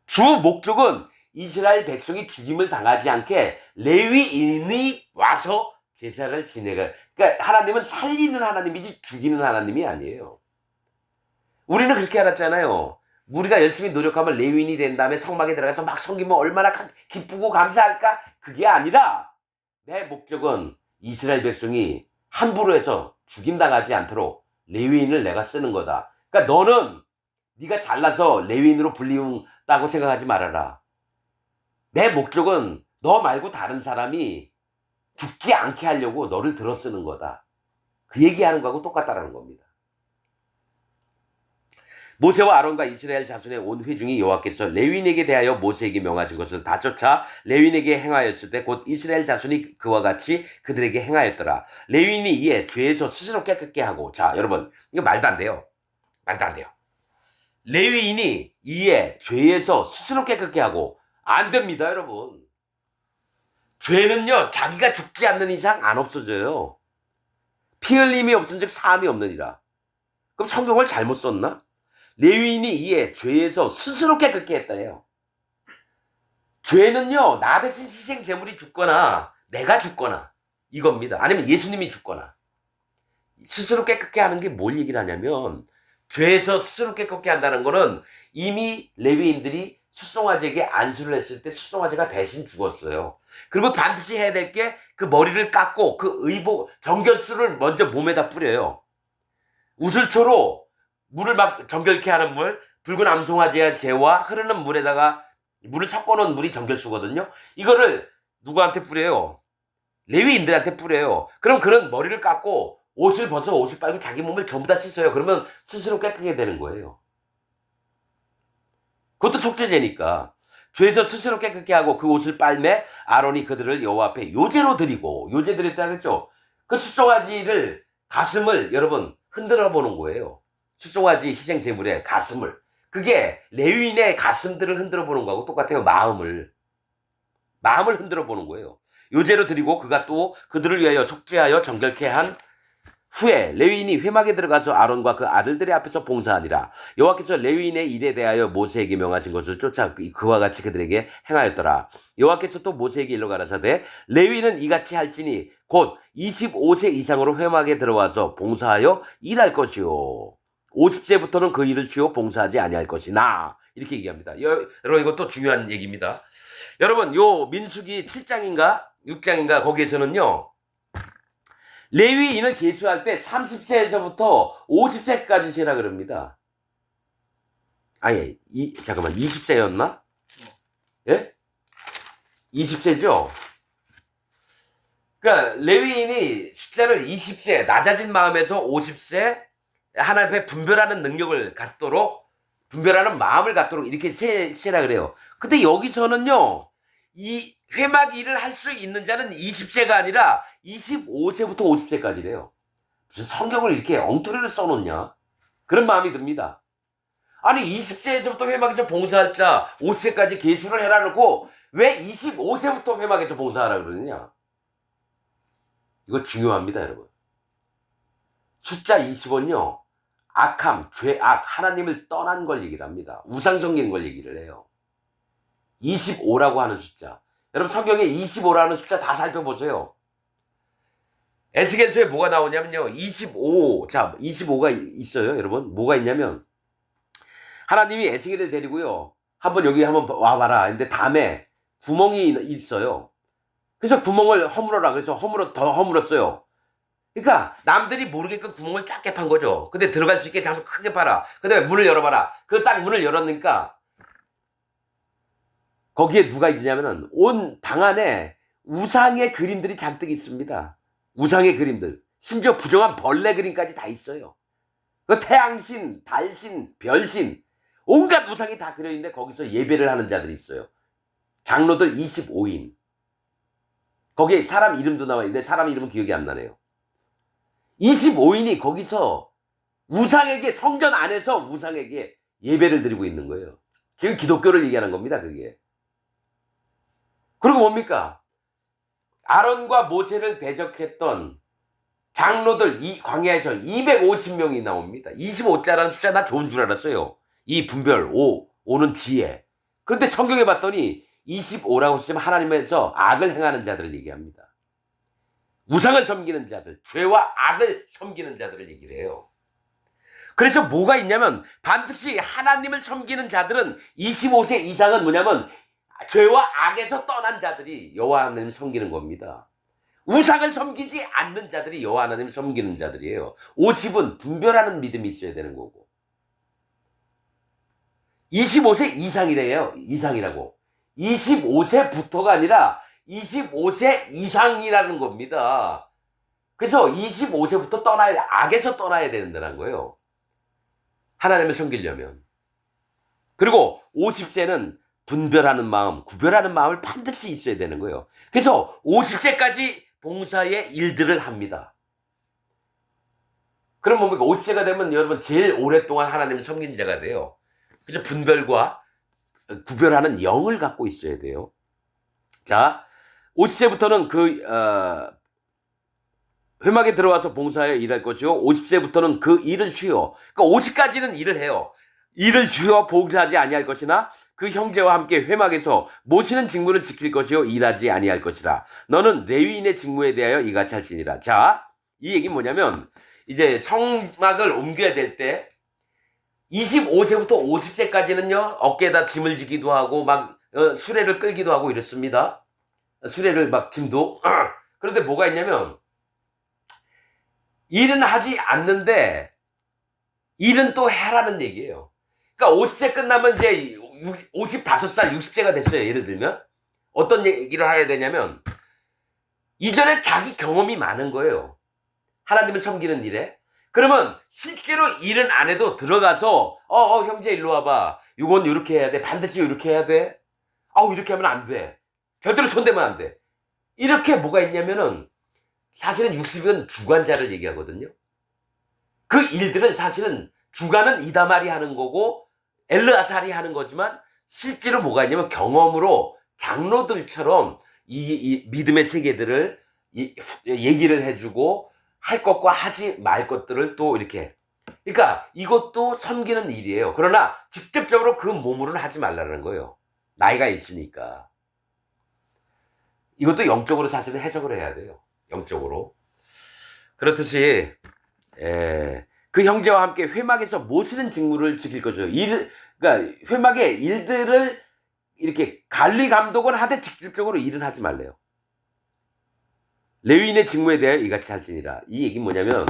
주 목적은 이스라엘 백성이 죽임을 당하지 않게 레위인이 와서 제사를 지내가. 그러니까 하나님은 살리는 하나님이지 죽이는 하나님이 아니에요. 우리는 그렇게 알았잖아요. 우리가 열심히 노력하면 레위인이 된 다음에 성막에 들어가서 막 섬기면 얼마나 기쁘고 감사할까? 그게 아니라 내 목적은 이스라엘 백성이 함부로 해서 죽임당하지 않도록 레위인을 내가 쓰는 거다. 그러니까 너는 네가 잘나서 레위인으로 불리운다고 생각하지 말아라. 내 목적은 너 말고 다른 사람이 죽지 않게 하려고 너를 들어 쓰는 거다. 그 얘기하는 거하고 똑같다라는 겁니다. 모세와 아론과 이스라엘 자손의 온 회중이 여호와께서 레위인에게 대하여 모세에게 명하신 것을 다 쫓아 레위인에게 행하였을 때 곧 이스라엘 자손이 그와 같이 그들에게 행하였더라. 레위인이 이에 죄에서 스스로 깨끗게 하고, 자 여러분 이거 말도 안 돼요. 말도 안 돼요. 레위인이 이에 죄에서 스스로 깨끗게 하고, 안 됩니다 여러분. 죄는요 자기가 죽지 않는 이상 안 없어져요. 피 흘림이 없은즉 사함이 없느니라. 그럼 성경을 잘못 썼나? 레위인이 이에 죄에서 스스로 깨끗게 했다요. 죄는요 나 대신 희생 제물이 죽거나 내가 죽거나 이겁니다. 아니면 예수님이 죽거나. 스스로 깨끗게 하는 게 뭘 얘기를 하냐면, 죄에서 스스로 깨끗게 한다는 거는 이미 레위인들이 숫송아지에게 안수를 했을 때 숫송아지가 대신 죽었어요. 그리고 반드시 해야 될 게 그 머리를 깎고 그 의복 정결수를 먼저 몸에다 뿌려요. 우슬초로 물을 막 정결케 하는 물, 붉은 암송아지의 재와 흐르는 물에다가 물을 섞어놓은 물이 정결수거든요. 이거를 누구한테 뿌려요? 레위인들한테 뿌려요. 그럼 그런 머리를 깎고 옷을 벗어 옷을 빨고 자기 몸을 전부 다 씻어요. 그러면 스스로 깨끗하게 되는 거예요. 그것도 속죄제니까. 죄에서 스스로 깨끗게 하고 그 옷을 빨매 아론이 그들을 여호와 앞에 요제로 드리고, 요제 드렸다 그랬죠. 그 숫송아지를 가슴을 여러분 흔들어 보는 거예요. 숫송아지 희생 제물의 가슴을. 그게 레위인의 가슴들을 흔들어 보는 거하고 똑같아요. 마음을 흔들어 보는 거예요. 요제로 드리고 그가 또 그들을 위하여 속죄하여 정결케 한 후에 레위인이 회막에 들어가서 아론과 그 아들들의 앞에서 봉사하니라. 여호와께서 레위인의 일에 대하여 모세에게 명하신 것을 쫓아 그와 같이 그들에게 행하였더라. 여호와께서 또 모세에게 일러 가라사대 레위인은 이같이 할지니 곧 25세 이상으로 회막에 들어와서 봉사하여 일할 것이요 50세부터는 그 일을 쉬어 봉사하지 아니할 것이나, 이렇게 얘기합니다. 여러분 이것도 중요한 얘기입니다. 여러분 요 민수기 7장인가 6장인가 거기에서는요 레위인을 계수할 때 30세에서부터 50세까지 세라 그럽니다. 아니, 잠깐만, 20세였나? 예? 20세죠? 그러니까 레위인이 숫자를 20세, 낮아진 마음에서 50세, 하나님 앞에 분별하는 능력을 갖도록, 분별하는 마음을 갖도록 이렇게 세라 그래요. 근데 여기서는요, 이 회막 일을 할 수 있는 자는 20세가 아니라 25세부터 50세까지래요. 무슨 성경을 이렇게 엉터리를 써놓냐? 그런 마음이 듭니다. 아니 20세에서부터 회막에서 봉사할 자 50세까지 계수를 해라 놓고 왜 25세부터 회막에서 봉사하라 그러느냐? 이거 중요합니다 여러분. 숫자 20은요 악함, 죄악, 하나님을 떠난 걸 얘기를 합니다. 우상 섬기는 걸 얘기를 해요. 25라고 하는 숫자. 여러분 성경에 25라는 숫자 다 살펴보세요. 에스겔서에 뭐가 나오냐면요. 25. 자, 25가 있어요, 여러분. 뭐가 있냐면 하나님이 에스겔을 데리고요. 한번 여기 한번 와봐라. 근데 담에 구멍이 있어요. 그래서 구멍을 허물어라. 그래서 더 허물었어요. 그러니까 남들이 모르게끔 구멍을 작게 판 거죠. 근데 들어갈 수 있게 장소 크게 파라. 그 다음에 문을 열어봐라. 그 딱 문을 열었으니까 거기에 누가 있냐면은 온 방 안에 우상의 그림들이 잔뜩 있습니다. 우상의 그림들. 심지어 부정한 벌레 그림까지 다 있어요. 그 태양신, 달신, 별신, 온갖 우상이 다 그려있는데 거기서 예배를 하는 자들이 있어요. 장로들 25인. 거기에 사람 이름도 나와 있는데 사람 이름은 기억이 안 나네요. 25인이 거기서 우상에게, 성전 안에서 우상에게 예배를 드리고 있는 거예요. 지금 기독교를 얘기하는 겁니다, 그게. 그리고 뭡니까? 아론과 모세를 대적했던 장로들 이 광야에서 250명이 나옵니다. 25자라는 숫자 나 좋은 줄 알았어요. 이 분별 5는 지혜. 그런데 성경에 봤더니 25라고 쓰면 하나님에서 악을 행하는 자들을 얘기합니다. 우상을 섬기는 자들, 죄와 악을 섬기는 자들을 얘기를 해요. 그래서 뭐가 있냐면 반드시 하나님을 섬기는 자들은 25세 이상은 뭐냐면 죄와 악에서 떠난 자들이 여호와 하나님을 섬기는 겁니다. 우상을 섬기지 않는 자들이 여호와 하나님을 섬기는 자들이에요. 50은 분별하는 믿음이 있어야 되는 거고. 25세 이상이래요. 이상이라고. 25세부터가 아니라 25세 이상이라는 겁니다. 그래서 25세부터 떠나야 돼. 악에서 떠나야 된다는 거예요. 하나님을 섬기려면. 그리고 50세는 분별하는 마음, 구별하는 마음을 반드시 있어야 되는 거예요. 그래서 50세까지 봉사의 일들을 합니다. 그럼 뭡니까? 50세가 되면 여러분 제일 오랫동안 하나님을 섬긴 자가 돼요. 그래서 분별과 구별하는 영을 갖고 있어야 돼요. 자, 50세부터는 회막에 들어와서 봉사에 일할 것이요. 50세부터는 그 일을 쉬어. 그러니까 50까지는 일을 해요. 일을 쉬어 봉사하지 아니할 것이나 그 형제와 함께 회막에서 모시는 직무를 지킬 것이요 일하지 아니할 것이라. 너는 레위인의 직무에 대하여 이같이 할지니라. 자, 이 얘기는 뭐냐면 이제 성막을 옮겨야 될 때 25세부터 50세까지는요 어깨에다 짐을 지기도 하고 막 수레를 끌기도 하고 이렇습니다. 수레를 막 짐도. 그런데 뭐가 있냐면 일은 하지 않는데 일은 또 해라는 얘기예요. 그러니까 50세 끝나면 이제 55살, 60세가 됐어요. 예를 들면 어떤 얘기를 해야 되냐면 이전에 자기 경험이 많은 거예요. 하나님을 섬기는 일에. 그러면 실제로 일은 안 해도 들어가서 형제 일로 와봐. 이건 이렇게 해야 돼. 반드시 이렇게 해야 돼. 이렇게 하면 안 돼. 절대로 손대면 안 돼. 이렇게 뭐가 있냐면은 사실은 60은 주관자를 얘기하거든요. 그 일들은 사실은 주관은 이다말이 하는 거고 엘르아살이 하는 거지만 실제로 뭐가 있냐면 경험으로 장로들처럼 이 믿음의 세계들을 얘기를 해주고 할 것과 하지 말 것들을 또 이렇게. 그러니까 이것도 섬기는 일이에요. 그러나 직접적으로 그 몸으로는 하지 말라는 거예요. 나이가 있으니까. 이것도 영적으로 사실은 해석을 해야 돼요. 영적으로. 그렇듯이 그 형제와 함께 회막에서 모시는 직무를 지킬 거죠. 그러니까 회막의 일들을 이렇게 관리 감독은 하되 직접적으로 일은 하지 말래요. 레위인의 직무에 대해 이같이 할지니라. 이 얘기는 뭐냐면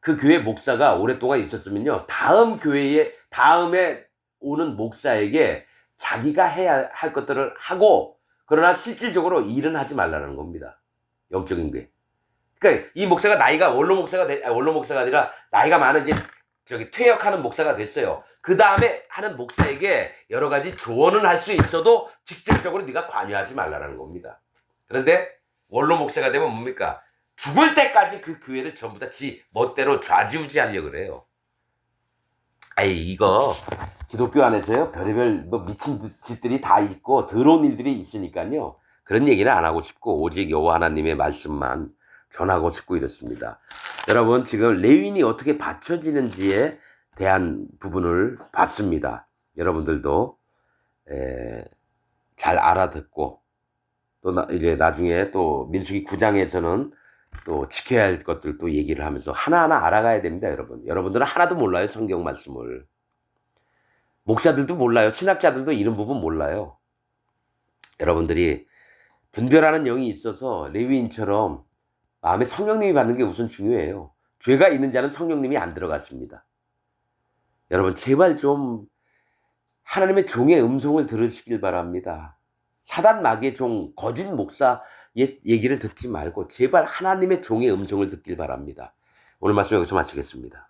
그 교회 목사가 오랫동안 있었으면요 다음에 오는 목사에게 자기가 해야 할 것들을 하고 그러나 실질적으로 일은 하지 말라는 겁니다. 영적인 게. 그러니까 이 목사가 나이가 원로 목사가 아니라 나이가 많은 이제 퇴역하는 목사가 됐어요. 그 다음에 하는 목사에게 여러 가지 조언은 할 수 있어도 직접적으로 네가 관여하지 말라는 겁니다. 그런데 원로 목사가 되면 뭡니까? 죽을 때까지 그 교회를 전부 다 지 멋대로 좌지우지하려고 그래요. 이거 기독교 안에서요 별의별 뭐 미친 짓들이 다 있고 더러운 일들이 있으니까요 그런 얘기는 안 하고 싶고 오직 여호와 하나님의 말씀만 전하고 싶고 이렇습니다. 여러분 지금 레위인이 어떻게 바쳐지는지에 대한 부분을 봤습니다. 여러분들도 잘 알아듣고 또 이제 나중에 또 민수기 9장에서는 또 지켜야 할 것들도 얘기를 하면서 하나하나 알아가야 됩니다. 여러분들은 하나도 몰라요. 성경 말씀을. 목사들도 몰라요. 신학자들도 이런 부분 몰라요. 여러분들이 분별하는 영이 있어서 레위인처럼 마음에 성령님이 받는 게 우선 중요해요. 죄가 있는 자는 성령님이 안 들어갔습니다. 여러분 제발 좀 하나님의 종의 음성을 들으시길 바랍니다. 사단 마귀의 종 거짓 목사 얘기를 듣지 말고 제발 하나님의 종의 음성을 듣길 바랍니다. 오늘 말씀 여기서 마치겠습니다.